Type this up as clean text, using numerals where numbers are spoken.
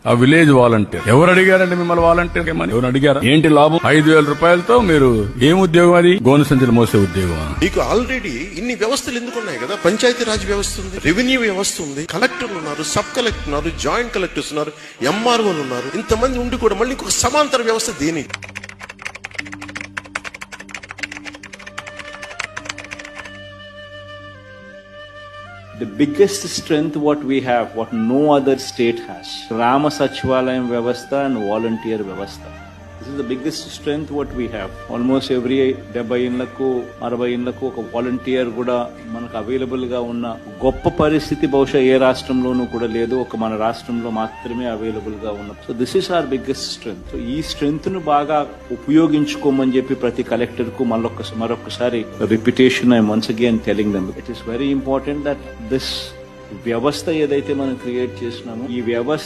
ఆ village volunteer. ఎవరు అడిగారండి మిమ్మల్ని వాలంటీర్ ఏమని? ఎవరు అడిగారా? ఏంటి లాభం? 5,000 రూపాయలతో మీరు ఏం ఉద్యోగం? అది గోను సంచులు మోసే ఉద్యోగం. మీకు ఆల్రెడీ ఇన్ని వ్యవస్థలు ఎందుకున్నాయి కదా? పంచాయతీ రాజ్ వ్యవస్థ ఉంది, రెవెన్యూ వ్యవస్థ ఉంది, కలెక్టర్లు ఉన్నారు, సబ్ కలెక్టర్ ఉన్నారు, జాయింట్ కలెక్టర్స్ ఉన్నారు, ఎంఆర్ఓలు ఉన్నారు. ఇంతమంది ఉండి కూడా మళ్ళీ ఇంకొక సమాంతర వ్యవస్థ దేనికి? The biggest strength what we have, what no other state has, Rama Sachivalayam Vyavastha and volunteer Vyavastha. This is the biggest strength what we have. Almost every 70 ఇండ్లకు 60 ఇండ్లకు ఒక వాలంటీర్ కూడా మనకు అవైలబుల్ గా ఉన్న గొప్ప పరిస్థితి బహుశా ఏ రాష్ట్రంలోనూ కూడా లేదు. ఒక మన రాష్ట్రంలో మాత్రమే అవైలబుల్ గా ఉన్న. So this is our biggest strength. So ఈ స్ట్రెంగ్త్ ను బాగా ఉపయోగించుకోమని చెప్పి ప్రతి కలెక్టర్ కు మరొకసారి repetition I once again telling them. It is very important that this వ్యవస్థ ఏదైతే మనం క్రియేట్ చేసినామో ఈ వ్యవస్థ